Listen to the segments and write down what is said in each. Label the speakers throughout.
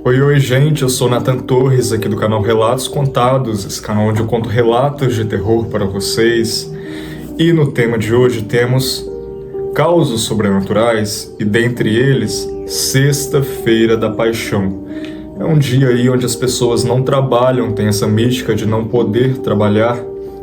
Speaker 1: Oi, oi, gente, eu sou Nathan Torres, aqui do canal Relatos Contados, esse canal onde eu conto relatos de terror para vocês. E no tema de hoje temos causos sobrenaturais e, dentre eles, Sexta-feira da Paixão. É um dia aí onde as pessoas não trabalham, tem essa mística de não poder trabalhar.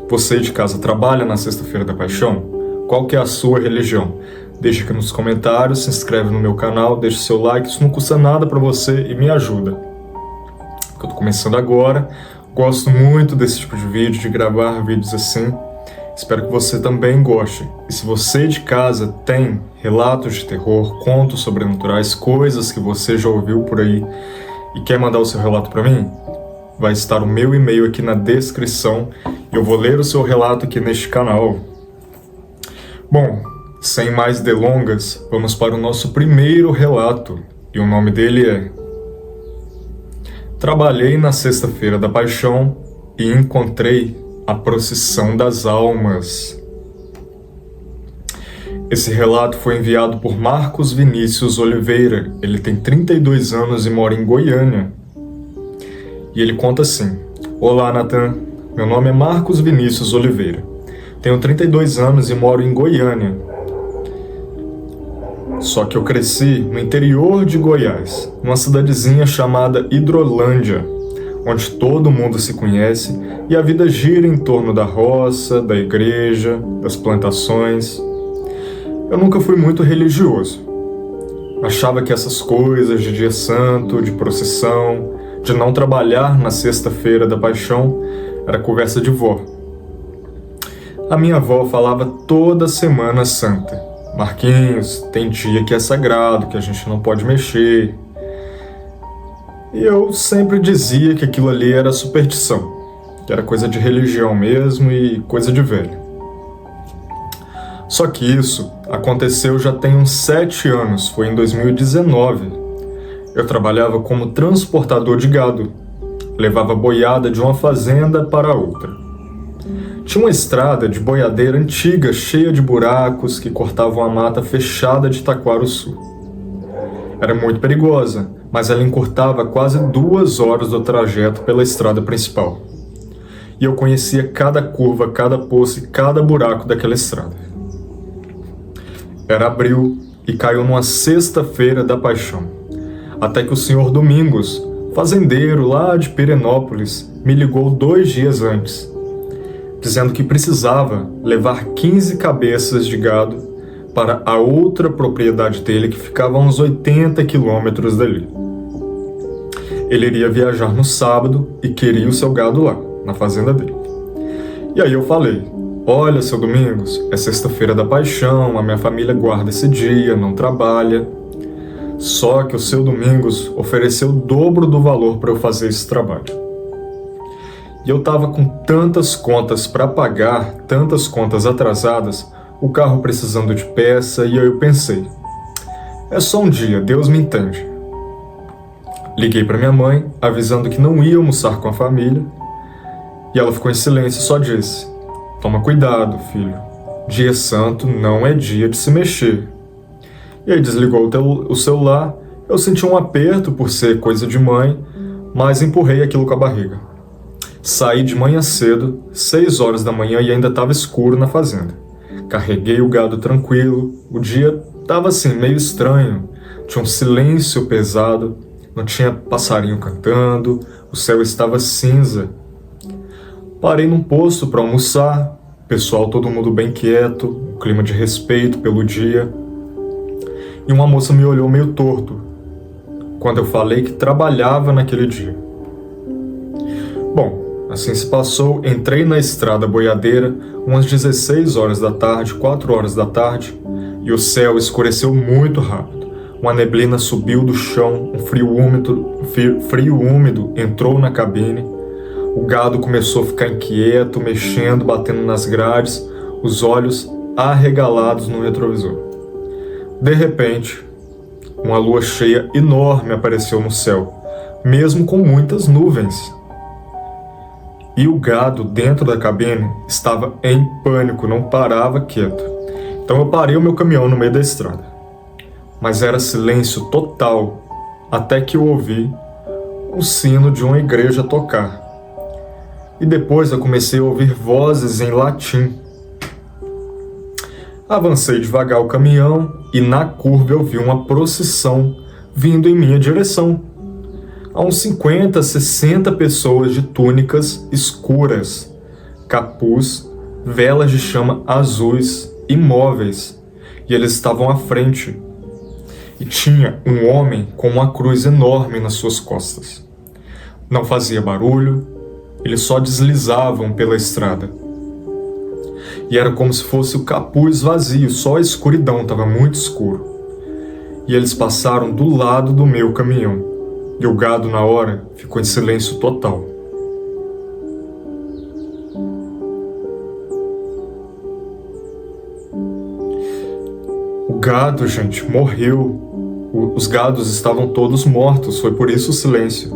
Speaker 1: Você de casa trabalha na Sexta-feira da Paixão? Qual que é a sua religião? Deixa aqui nos comentários, se inscreve no meu canal, deixa seu like, isso não custa nada pra você e me ajuda. Eu tô começando agora, gosto muito desse tipo de vídeo, de gravar vídeos assim. Espero que você também goste. E se você de casa tem relatos de terror, contos sobrenaturais, coisas que você já ouviu por aí e quer mandar o seu relato pra mim, vai estar o meu e-mail aqui na descrição e eu vou ler o seu relato aqui neste canal. Bom, sem mais delongas, vamos para o nosso primeiro relato, e o nome dele é: Trabalhei na Sexta-feira da Paixão e encontrei a procissão das almas. Esse relato foi enviado por Marcos Vinícius Oliveira. Ele tem 32 anos e mora em Goiânia. E ele conta assim: Olá, Nathan. Meu nome é Marcos Vinícius Oliveira. Tenho 32 anos e moro em Goiânia. Só que eu cresci no interior de Goiás, numa cidadezinha chamada Hidrolândia, onde todo mundo se conhece e a vida gira em torno da roça, da igreja, das plantações. Eu nunca fui muito religioso. Achava que essas coisas de dia santo, de procissão, de não trabalhar na Sexta-feira da Paixão, era conversa de vó. A minha avó falava toda Semana Santa: Marquinhos, tem dia que é sagrado, que a gente não pode mexer. E eu sempre dizia que aquilo ali era superstição, que era coisa de religião mesmo e coisa de velho. Só que isso aconteceu já tem uns 7 anos, foi em 2019. Eu trabalhava como transportador de gado, levava boiada de uma fazenda para outra. Tinha uma estrada de boiadeira antiga, cheia de buracos, que cortavam a mata fechada de Taquarussu. Era muito perigosa, mas ela encurtava quase 2 horas do trajeto pela estrada principal. E eu conhecia cada curva, cada poço e cada buraco daquela estrada. Era abril e caiu numa Sexta-feira da Paixão. Até que o senhor Domingos, fazendeiro lá de Pirenópolis, me ligou 2 dias antes, dizendo que precisava levar 15 cabeças de gado para a outra propriedade dele, que ficava a uns 80 quilômetros dali. Ele iria viajar no sábado e queria o seu gado lá, na fazenda dele. E aí eu falei: olha, seu Domingos, é Sexta-feira da Paixão, a minha família guarda esse dia, não trabalha. Só que o seu Domingos ofereceu o dobro do valor para eu fazer esse trabalho. E eu tava com tantas contas para pagar, tantas contas atrasadas, o carro precisando de peça, e aí eu pensei: é só um dia, Deus me entende. Liguei para minha mãe, avisando que não ia almoçar com a família, e ela ficou em silêncio e só disse: toma cuidado, filho, dia santo não é dia de se mexer. E aí desligou o celular. Eu senti um aperto por ser coisa de mãe, mas empurrei aquilo com a barriga. Saí de manhã cedo, 6 horas da manhã, e ainda estava escuro na fazenda. Carreguei o gado tranquilo. O dia estava assim, meio estranho. Tinha um silêncio pesado, não tinha passarinho cantando, o céu estava cinza. Parei num posto para almoçar, pessoal todo mundo bem quieto, um clima de respeito pelo dia. E uma moça me olhou meio torto quando eu falei que trabalhava naquele dia. Bom, assim se passou, entrei na estrada boiadeira umas 16 horas da tarde, 4 horas da tarde, e o céu escureceu muito rápido. Uma neblina subiu do chão, um frio úmido entrou na cabine. O gado começou a ficar inquieto, mexendo, batendo nas grades, os olhos arregalados no retrovisor. De repente, uma lua cheia enorme apareceu no céu, mesmo com muitas nuvens. E o gado dentro da cabine estava em pânico, não parava quieto. Então eu parei o meu caminhão no meio da estrada. Mas era silêncio total, até que eu ouvi o sino de uma igreja a tocar. E depois eu comecei a ouvir vozes em latim. Avancei devagar o caminhão e na curva eu vi uma procissão vindo em minha direção. Há uns 50, 60 pessoas de túnicas escuras, capuz, velas de chama azuis, imóveis, e eles estavam à frente. E tinha um homem com uma cruz enorme nas suas costas. Não fazia barulho, eles só deslizavam pela estrada. E era como se fosse o capuz vazio, só a escuridão, estava muito escuro. E eles passaram do lado do meu caminhão. E o gado, na hora, ficou em silêncio total. O gado, gente, morreu. Os gados estavam todos mortos, foi por isso o silêncio.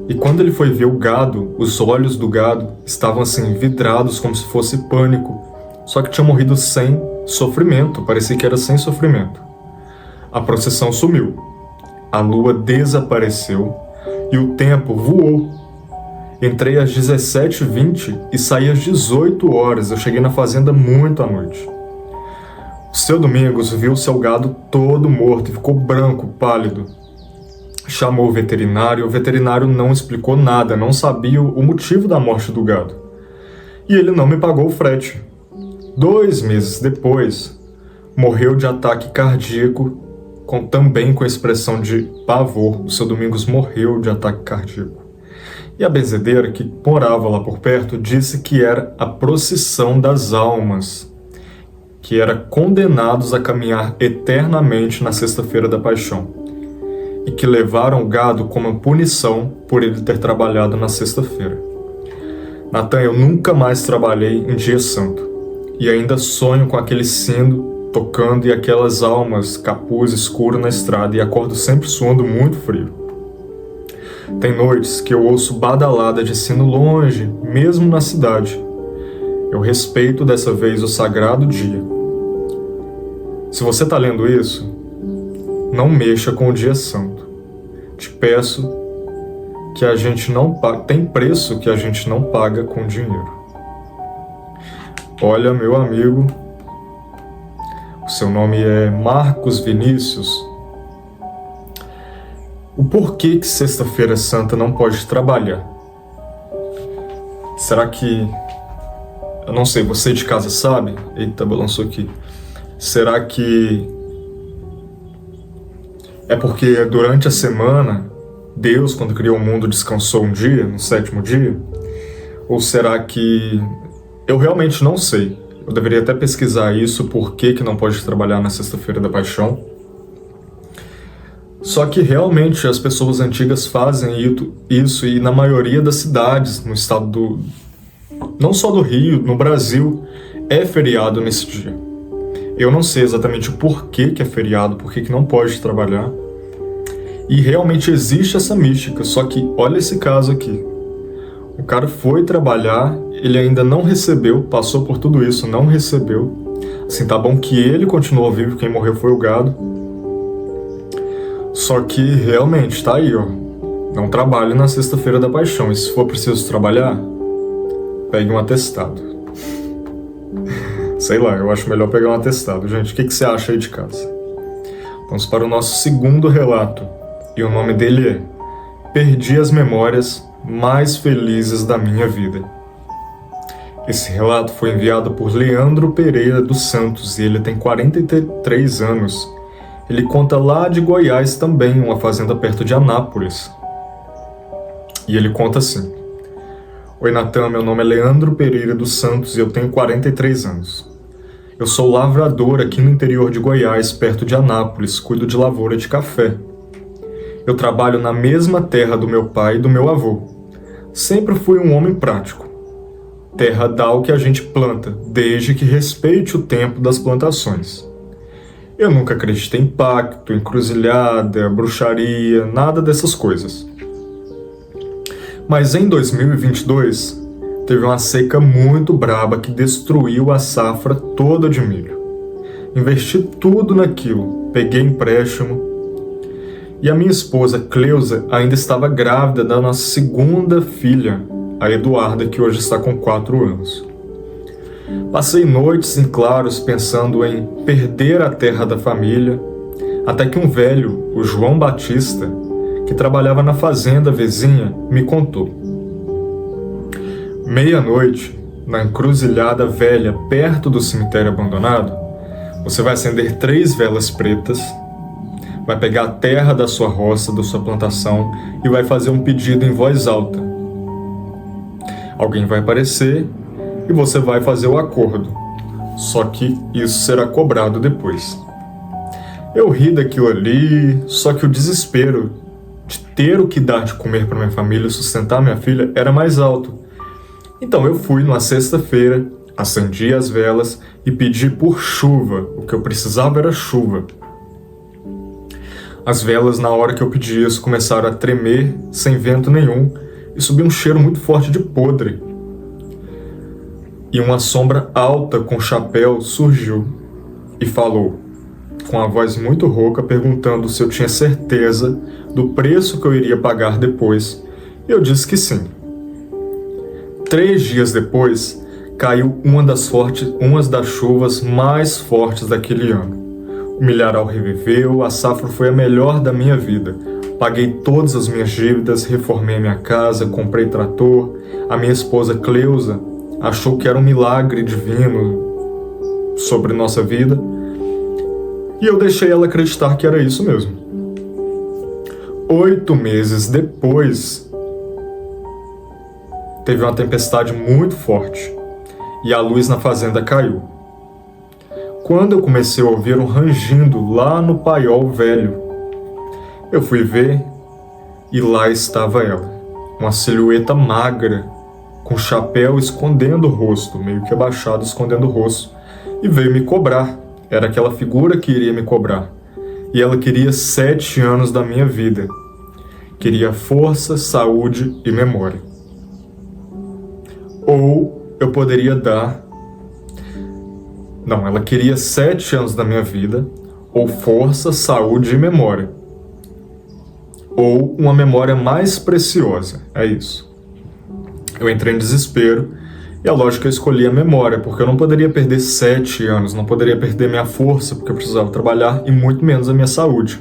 Speaker 1: E quando ele foi ver o gado, os olhos do gado estavam assim, vidrados como se fosse pânico. Só que tinha morrido sem sofrimento, parecia que era sem sofrimento. A procissão sumiu, a lua desapareceu e o tempo voou. Entrei às 17h20 e saí às 18 horas, eu cheguei na fazenda muito à noite. O seu Domingos viu seu gado todo morto e ficou branco, pálido. Chamou o veterinário não explicou nada, não sabia o motivo da morte do gado. E ele não me pagou o frete. 2 meses depois, morreu de ataque cardíaco, também com expressão de pavor. O seu Domingos morreu de ataque cardíaco. E a benzedeira, que morava lá por perto, disse que era a procissão das almas, que era condenados a caminhar eternamente na Sexta-feira da Paixão, e que levaram o gado como punição por ele ter trabalhado na sexta-feira. Natan, eu nunca mais trabalhei em dia santo, e ainda sonho com aquele sino tocando e aquelas almas, capuz escuro na estrada, e acordo sempre suando muito frio. Tem noites que eu ouço badalada de sino longe, mesmo na cidade. Eu respeito dessa vez o sagrado dia. Se você está lendo isso, não mexa com o dia santo. Te peço que a gente não paga, tem preço que a gente não paga com dinheiro. Olha, meu amigo, o seu nome é Marcos Vinícius. O porquê que Sexta-feira Santa não pode trabalhar? Será que... eu não sei, você de casa sabe? Eita, balançou aqui. Será que é porque durante a semana Deus, quando criou o mundo, descansou um dia, no 7º dia? Ou será que... eu realmente não sei. Eu deveria até pesquisar isso, por que não pode trabalhar na Sexta-feira da Paixão. Só que realmente as pessoas antigas fazem isso, e na maioria das cidades, no estado do... não só do Rio, no Brasil, é feriado nesse dia. Eu não sei exatamente o porquê que é feriado, porquê que não pode trabalhar. E realmente existe essa mística, só que olha esse caso aqui. O cara foi trabalhar, ele ainda não recebeu, passou por tudo isso, não recebeu. Assim, tá bom que ele continuou vivo, quem morreu foi o gado. Só que realmente, tá aí, ó. Não trabalhe na Sexta-feira da Paixão. E se for preciso trabalhar, pegue um atestado. Sei lá, eu acho melhor pegar um atestado. Gente, o que você acha aí de casa? Vamos para o nosso segundo relato. E o nome dele é Perdi as Memórias Mais Felizes da Minha Vida. Esse relato foi enviado por Leandro Pereira dos Santos e ele tem 43 anos. Ele conta lá de Goiás também, uma fazenda perto de Anápolis. E ele conta assim: Oi, Natan, meu nome é Leandro Pereira dos Santos e eu tenho 43 anos. Eu sou lavrador aqui no interior de Goiás, perto de Anápolis, cuido de lavoura de café. Eu trabalho na mesma terra do meu pai e do meu avô. Sempre fui um homem prático. Terra dá o que a gente planta, desde que respeite o tempo das plantações. Eu nunca acreditei em pacto, encruzilhada, bruxaria, nada dessas coisas. Mas em 2022, teve uma seca muito braba que destruiu a safra toda de milho. Investi tudo naquilo, peguei empréstimo E a minha esposa, Cleusa, ainda estava grávida da nossa segunda filha, a Eduarda, que hoje está com 4 anos. Passei noites em claros pensando em perder a terra da família, até que um velho, o João Batista, que trabalhava na fazenda vizinha, me contou. Meia-noite, na encruzilhada velha perto do cemitério abandonado, você vai acender 3 velas pretas, vai pegar a terra da sua roça, da sua plantação e vai fazer um pedido em voz alta. Alguém vai aparecer e você vai fazer o acordo, só que isso será cobrado depois. Eu ri daquilo ali, só que o desespero de ter o que dar de comer para minha família e sustentar minha filha era mais alto. Então eu fui numa sexta-feira, acendi as velas e pedi por chuva. O que eu precisava era chuva. As velas, na hora que eu pedi isso, começaram a tremer sem vento nenhum e subiu um cheiro muito forte de podre. E uma sombra alta com chapéu surgiu e falou, com a voz muito rouca, perguntando se eu tinha certeza do preço que eu iria pagar depois. Eu disse que sim. 3 dias depois, caiu uma das chuvas mais fortes daquele ano. O milharal reviveu, a safra foi a melhor da minha vida. Paguei todas as minhas dívidas, reformei a minha casa, comprei trator. A minha esposa Cleusa achou que era um milagre divino sobre nossa vida. E eu deixei ela acreditar que era isso mesmo. 8 meses depois, teve uma tempestade muito forte e a luz na fazenda caiu. Quando eu comecei a ouvir um rangindo lá no paiol velho, eu fui ver e lá estava ela, uma silhueta magra, com chapéu escondendo o rosto, meio que abaixado escondendo o rosto, e veio me cobrar. Era aquela figura que iria me cobrar. E ela queria 7 anos da minha vida. Queria força, saúde e memória. Ou eu poderia dar... Não, ela queria 7 anos da minha vida, ou força, saúde e memória. Ou uma memória mais preciosa. É isso. Eu entrei em desespero. E a lógica eu escolhi a memória, porque eu não poderia perder 7 anos, não poderia perder minha força, porque eu precisava trabalhar, e muito menos a minha saúde.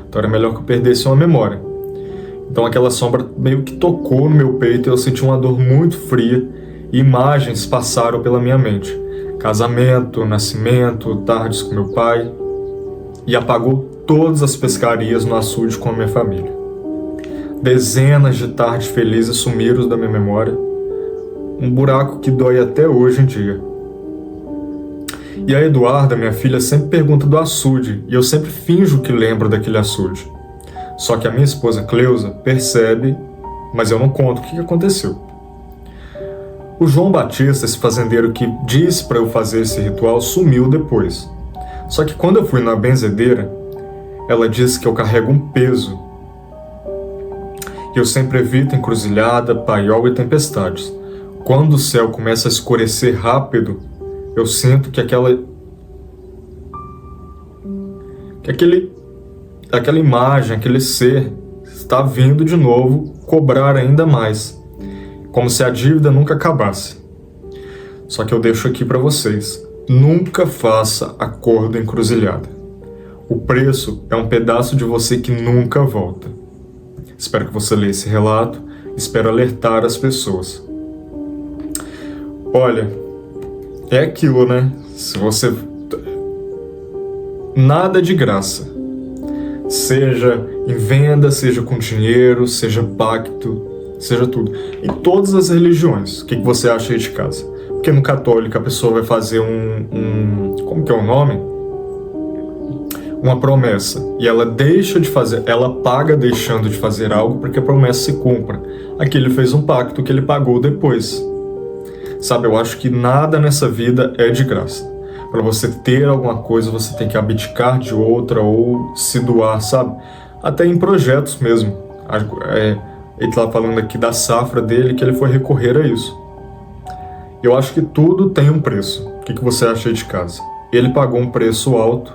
Speaker 1: Então era melhor que eu perdesse uma memória. Então aquela sombra meio que tocou no meu peito e eu senti uma dor muito fria, e imagens passaram pela minha mente. Casamento, nascimento, tardes com meu pai, e apagou todas as pescarias no açude com a minha família. Dezenas de tardes felizes sumiram da minha memória, um buraco que dói até hoje em dia. E a Eduarda, minha filha, sempre pergunta do açude, e eu sempre finjo que lembro daquele açude. Só que a minha esposa Cleusa percebe, mas eu não conto o que aconteceu. O João Batista, esse fazendeiro que disse para eu fazer esse ritual, sumiu depois. Só que quando eu fui na benzedeira, ela disse que eu carrego um peso. E eu sempre evito encruzilhada, paiol e tempestades. Quando o céu começa a escurecer rápido, eu sinto que aquela imagem, aquele ser, está vindo de novo cobrar ainda mais, como se a dívida nunca acabasse. Só que eu deixo aqui para vocês, nunca faça acordo encruzilhada. O preço é um pedaço de você que nunca volta. Espero que você leia esse relato, espero alertar as pessoas. Olha, é aquilo, né? Se você... Nada de graça. Seja em venda, seja com dinheiro, seja pacto, seja tudo. Em todas as religiões, o que você acha aí de casa? Porque no católico a pessoa vai fazer como que é o nome? Uma promessa. E ela deixa de fazer, ela paga deixando de fazer algo para que a promessa se cumpra. Aqui ele fez um pacto que ele pagou depois. Sabe, eu acho que nada nessa vida é de graça. Para você ter alguma coisa, você tem que abdicar de outra ou se doar, sabe? Até em projetos mesmo. Ele está falando aqui da safra dele, que ele foi recorrer a isso. Eu acho que tudo tem um preço. O que você acha aí de casa? Ele pagou um preço alto.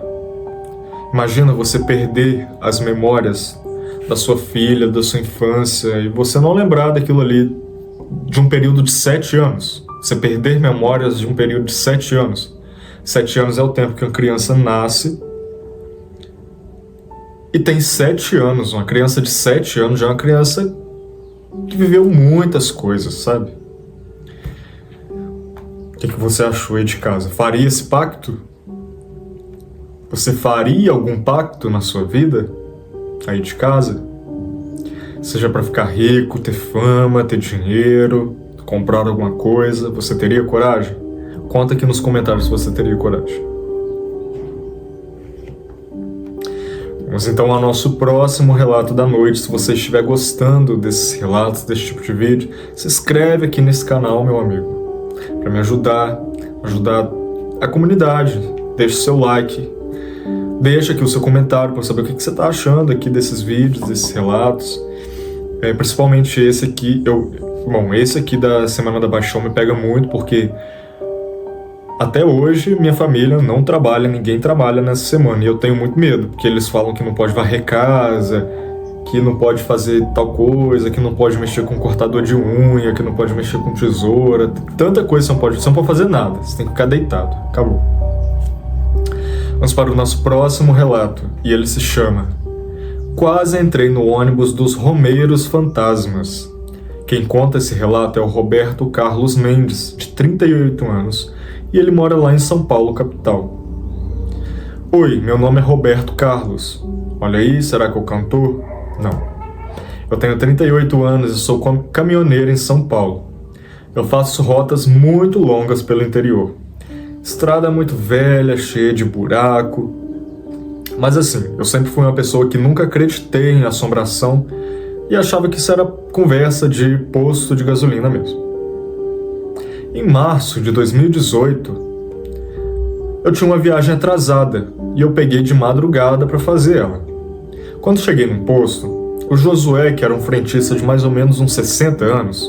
Speaker 1: Imagina você perder as memórias da sua filha, da sua infância, e você não lembrar daquilo ali de um período de 7 anos. Você perder memórias de um período de 7 anos. 7 anos é o tempo que uma criança nasce e tem 7 anos. Uma criança de 7 anos já é uma criança que viveu muitas coisas, sabe? O que você achou aí de casa? Faria esse pacto? Você faria algum pacto na sua vida aí de casa? Seja para ficar rico, ter fama, ter dinheiro, comprar alguma coisa, você teria coragem? Conta aqui nos comentários se você teria coragem. Vamos então ao nosso próximo relato da noite. Se você estiver gostando desses relatos, desse tipo de vídeo, se inscreve aqui nesse canal, meu amigo, para me ajudar a comunidade. Deixe seu like, deixa aqui o seu comentário para saber o que você está achando aqui desses vídeos, desses relatos. Principalmente esse aqui, esse aqui da Semana da Paixão me pega muito, porque até hoje minha família não trabalha, ninguém trabalha nessa semana, e eu tenho muito medo, porque eles falam que não pode varrer casa, que não pode fazer tal coisa, que não pode mexer com cortador de unha, que não pode mexer com tesoura, tanta coisa você não pode fazer nada, você tem que ficar deitado, acabou. Vamos para o nosso próximo relato, e ele se chama Quase Entrei no Ônibus dos Romeiros Fantasmas. Quem conta esse relato é o Roberto Carlos Mendes, de 38 anos, e ele mora lá em São Paulo, capital. Oi, meu nome é Roberto Carlos. Olha aí, será que eu cantor? Não. Eu tenho 38 anos e sou caminhoneiro em São Paulo. Eu faço rotas muito longas pelo interior. Estrada muito velha, cheia de buraco. Mas assim, eu sempre fui uma pessoa que nunca acreditei em assombração e achava que isso era conversa de posto de gasolina mesmo. Em março de 2018, eu tinha uma viagem atrasada e eu peguei de madrugada para fazer ela. Quando cheguei no posto, o Josué, que era um frentista de mais ou menos uns 60 anos,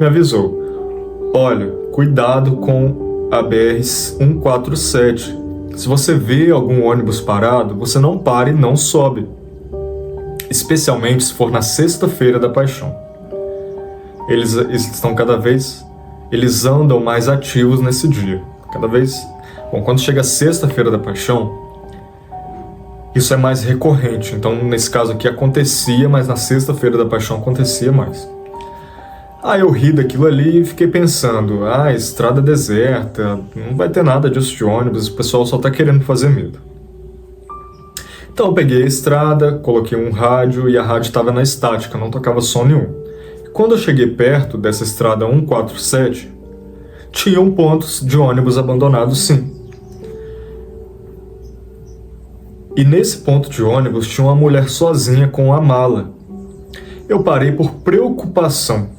Speaker 1: me avisou: olha, cuidado com a BR-147. Se você vê algum ônibus parado, você não para e não sobe. Especialmente se for na sexta-feira da Paixão. Eles andam mais ativos nesse dia. Quando chega a sexta-feira da Paixão, isso é mais recorrente. Então, nesse caso aqui acontecia, mas na sexta-feira da Paixão acontecia mais. Aí eu ri daquilo ali e fiquei pensando, estrada deserta, não vai ter nada disso de ônibus, o pessoal só tá querendo fazer medo. Então eu peguei a estrada, coloquei um rádio e a rádio estava na estática, não tocava som nenhum. Quando eu cheguei perto dessa estrada 147, tinham pontos de ônibus abandonados sim. E nesse ponto de ônibus tinha uma mulher sozinha com a mala. Eu parei por preocupação,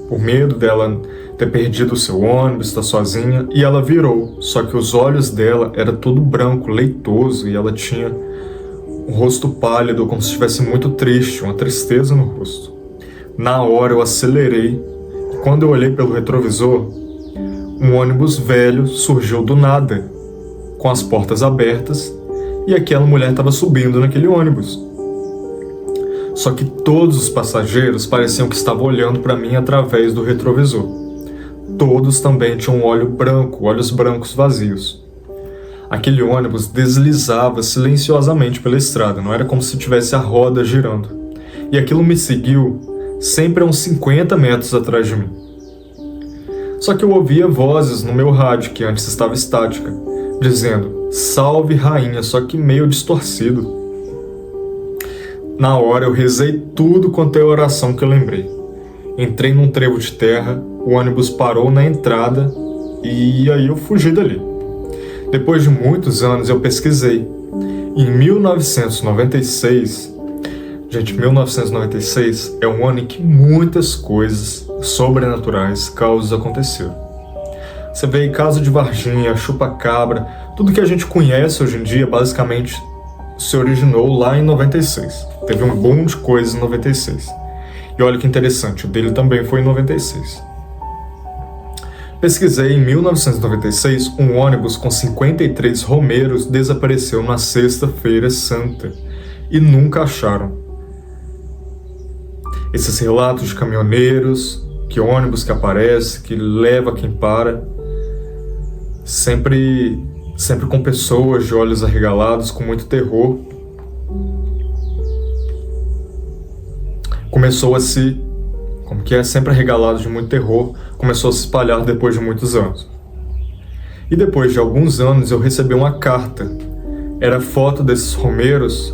Speaker 1: por medo dela ter perdido o seu ônibus, estar sozinha, e ela virou, só que os olhos dela eram todo branco, leitoso, e ela tinha um rosto pálido, como se estivesse muito triste, uma tristeza no rosto. Na hora eu acelerei, e quando eu olhei pelo retrovisor, um ônibus velho surgiu do nada, com as portas abertas, e aquela mulher estava subindo naquele ônibus. Só que todos os passageiros pareciam que estavam olhando para mim através do retrovisor. Todos também tinham olhos brancos vazios. Aquele ônibus deslizava silenciosamente pela estrada, não era como se tivesse a roda girando. E aquilo me seguiu sempre a uns 50 metros atrás de mim. Só que eu ouvia vozes no meu rádio, que antes estava estática, dizendo, salve rainha, só que meio distorcido. Na hora eu rezei tudo quanto é oração que eu lembrei. Entrei num trevo de terra, o ônibus parou na entrada e aí eu fugi dali. Depois de muitos anos eu pesquisei. Em 1996, 1996 é um ano em que muitas coisas sobrenaturais, causas aconteceram. Você vê aí caso de Varginha, chupa-cabra, tudo que a gente conhece hoje em dia basicamente se originou lá em 96. Teve um boom de coisas em 96. E olha que interessante, o dele também foi em 96. Pesquisei em 1996, um ônibus com 53 romeiros desapareceu na Sexta-feira Santa e nunca acharam. Esses relatos de caminhoneiros, que ônibus que aparece, que leva quem para, sempre com pessoas de olhos arregalados, com muito terror. Começou a se, sempre arregalado de muito terror, começou a se espalhar depois de muitos anos. E depois de alguns anos eu recebi uma carta. Era foto desses romeiros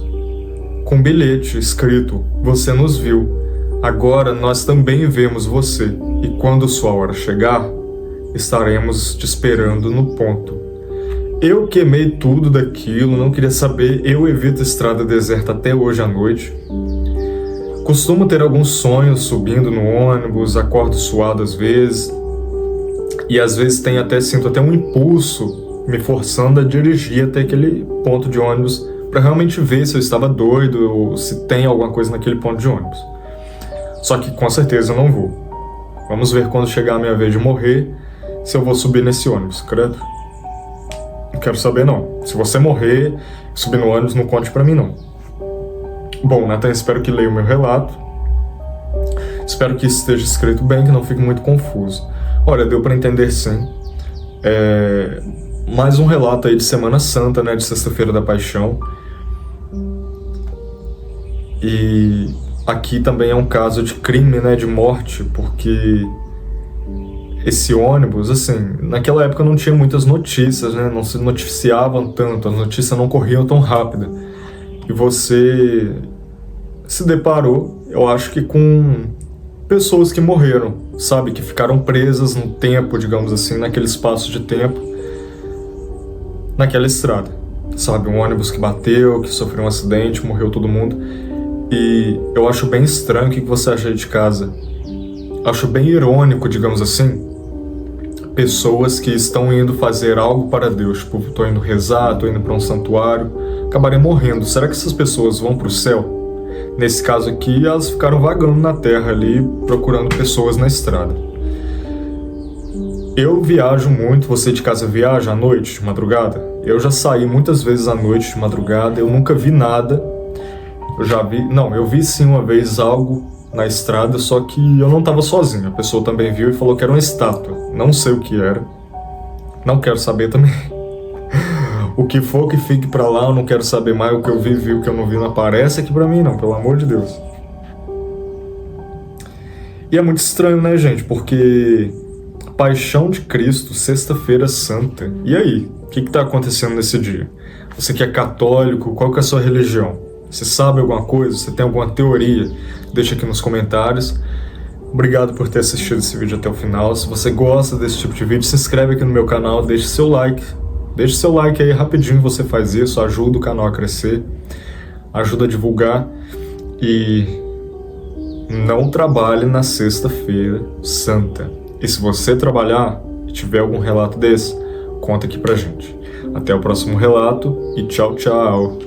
Speaker 1: com um bilhete escrito: "Você nos viu. Agora nós também vemos você. E quando sua hora chegar, estaremos te esperando no ponto." Eu queimei tudo daquilo, não queria saber. Eu evito estrada deserta até hoje à noite. Costumo ter alguns sonhos subindo no ônibus, acordo suado às vezes. E às vezes sinto até um impulso me forçando a dirigir até aquele ponto de ônibus para realmente ver se eu estava doido ou se tem alguma coisa naquele ponto de ônibus. Só que com certeza eu não vou. Vamos ver quando chegar a minha vez de morrer se eu vou subir nesse ônibus, credo. Não quero saber não. Se você morrer, subir no ônibus, não conte pra mim não. Bom, Nathan, espero que leia o meu relato. Espero que isso esteja escrito bem, que não fique muito confuso. Olha, deu pra entender sim. Mais um relato aí de Semana Santa, né, de Sexta-feira da Paixão. E aqui também é um caso de crime, né, de morte, porque esse ônibus, assim, naquela época não tinha muitas notícias, né, não se noticiavam tanto, as notícias não corriam tão rápido. E você se deparou, eu acho que com pessoas que morreram, sabe, que ficaram presas no tempo, digamos assim, naquele espaço de tempo, naquela estrada, sabe, um ônibus que bateu, que sofreu um acidente, morreu todo mundo. E eu acho bem estranho. O que você acha aí de casa? Acho bem irônico, digamos assim, pessoas que estão indo fazer algo para Deus, tipo, tô indo rezar, tô indo para um santuário, acabarem morrendo. Será que essas pessoas vão para o céu? Nesse caso aqui, elas ficaram vagando na terra ali, procurando pessoas na estrada. Eu viajo muito. Você de casa viaja à noite, de madrugada? Eu já saí muitas vezes à noite, de madrugada, eu nunca vi nada. Eu vi sim uma vez algo na estrada, só que eu não estava sozinho. A pessoa também viu e falou que era uma estátua. Não sei o que era. Não quero saber também. O que for que fique pra lá, eu não quero saber mais. O que eu vi, o que eu não vi não aparece aqui pra mim não, pelo amor de Deus. E é muito estranho, né, gente? Porque Paixão de Cristo, Sexta-feira Santa. E aí? O que tá acontecendo nesse dia? Você que é católico, qual que é a sua religião? Você sabe alguma coisa? Você tem alguma teoria? Deixa aqui nos comentários. Obrigado por ter assistido esse vídeo até o final. Se você gosta desse tipo de vídeo, se inscreve aqui no meu canal, deixe seu like. Deixe seu like aí, rapidinho você faz isso, ajuda o canal a crescer, ajuda a divulgar. E não trabalhe na Sexta-feira Santa. E se você trabalhar e tiver algum relato desse, conta aqui pra gente. Até o próximo relato e tchau, tchau!